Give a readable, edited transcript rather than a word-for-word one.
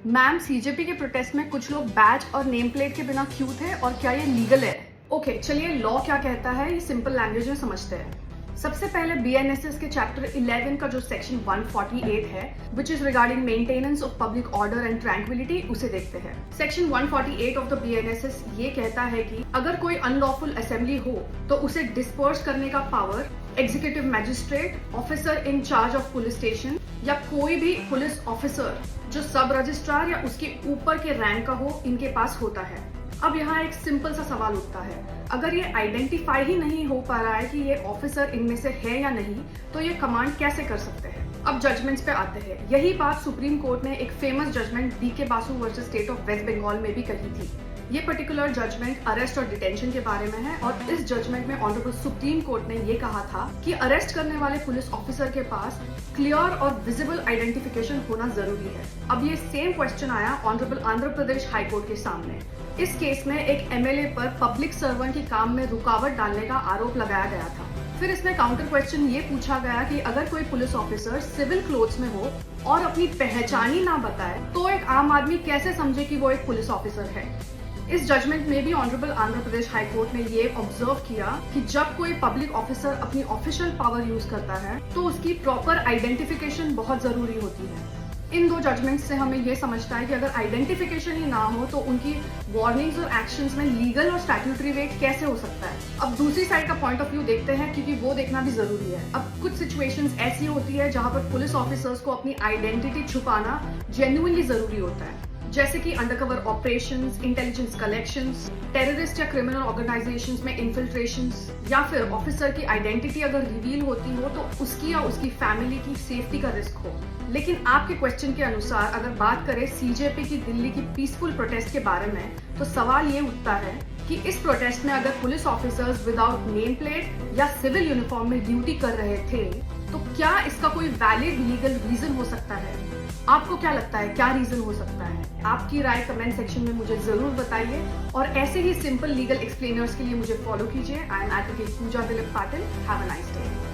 Ma'am, CJP के protest में कुछ लोग बैच और नेम प्लेट के बिना क्यों थे और क्या ये लीगल है? ओके, चलिए लॉ क्या कहता है ये सिंपल लैंग्वेज में समझते हैं। सबसे पहले बीएनएसएस के चैप्टर 11 का जो सेक्शन 148 है, which is regarding maintenance of public order and tranquillity, उसे देखते हैं। सेक्शन 148 ऑफ द बीएनएसएस ये कहता है कि अगर कोई अनलॉफुल असेंबली हो तो उसे डिस्पर्स करने का power executive magistrate, officer in charge of police station या कोई भी पुलिस ऑफिसर जो सब रजिस्ट्रार या उसके ऊपर के रैंक का हो, इनके पास होता है। अब यहाँ एक सिंपल सा सवाल उठता है, अगर ये आइडेंटिफाई ही नहीं हो पा रहा है कि ये ऑफिसर इनमें से है या नहीं, तो ये कमांड कैसे कर सकते हैं? अब जजमेंट्स पे आते हैं। यही बात सुप्रीम कोर्ट ने एक famous judgement DK Basu versus state of West Bengal में भी कही थी। ये पर्टिकुलर जजमेंट अरेस्ट और डिटेंशन के बारे में है और इस जजमेंट में ऑनरेबल सुप्रीम कोर्ट ने ये कहा था कि अरेस्ट करने वाले पुलिस ऑफिसर के पास क्लियर और विजिबल आइडेंटिफिकेशन होना जरूरी है। अब ये सेम क्वेश्चन आया honourable Andhra Pradesh high court के सामने। इस केस में एक एमएलए पर पब्लिक सर्वेंट के काम में रुकावट डालने का आरोप लगाया गया था। फिर इसमें काउंटर क्वेश्चन ये पूछा गया कि अगर कोई पुलिस ऑफिसर सिविल क्लोथ्स में हो और अपनी पहचान ही ना बताए तो एक आम आदमी कैसे समझे कि वो एक पुलिस ऑफिसर है। इस जजमेंट में भी honourable Andhra Pradesh high court ने ये ऑब्जर्व किया कि जब कोई पब्लिक ऑफिसर अपनी ऑफिशियल पावर यूज करता है तो उसकी प्रॉपर आइडेंटिफिकेशन बहुत जरूरी होती है। इन दो जजमेंट्स से हमें ये समझता है कि अगर आइडेंटिफिकेशन ही ना हो तो उनकी वार्निंग्स और एक्शंस में लीगल और स्टैट्यूटरी वेट कैसे हो सकता है। अब दूसरी साइड का पॉइंट ऑफ व्यू देखते हैं, क्योंकि वो देखना भी जरूरी है। अब कुछ सिचुएशंस ऐसी होती है जहां पर पुलिस ऑफिसर्स को अपनी आइडेंटिटी छुपाना जेन्युइनली जरूरी होता है, जैसे कि undercover operations, intelligence collections, terrorist या क्रिमिनल ऑर्गेनाइजेशंस में इन्फिल्ट्रेशंस, या फिर ऑफिसर की आइडेंटिटी अगर रिवील होती हो तो उसकी या उसकी फैमिली की सेफ्टी का रिस्क हो। लेकिन आपके क्वेश्चन के अनुसार अगर बात करें सीजेपी की दिल्ली की पीसफुल प्रोटेस्ट के बारे में, तो सवाल ये उठता है कि इस प्रोटेस्ट में अगर police officers without name plate या सिविल यूनिफॉर्म में ड्यूटी कर रहे थे तो क्या इसका कोई वैलिड लीगल रीजन हो सकता है? आपको क्या लगता है, क्या रीजन हो सकता है? आपकी राय कमेंट सेक्शन में मुझे जरूर बताइए और ऐसे ही सिंपल लीगल एक्सप्लेनर्स के लिए मुझे फॉलो कीजिए। I am advocate Pooja Dilip Patil. Have a nice day.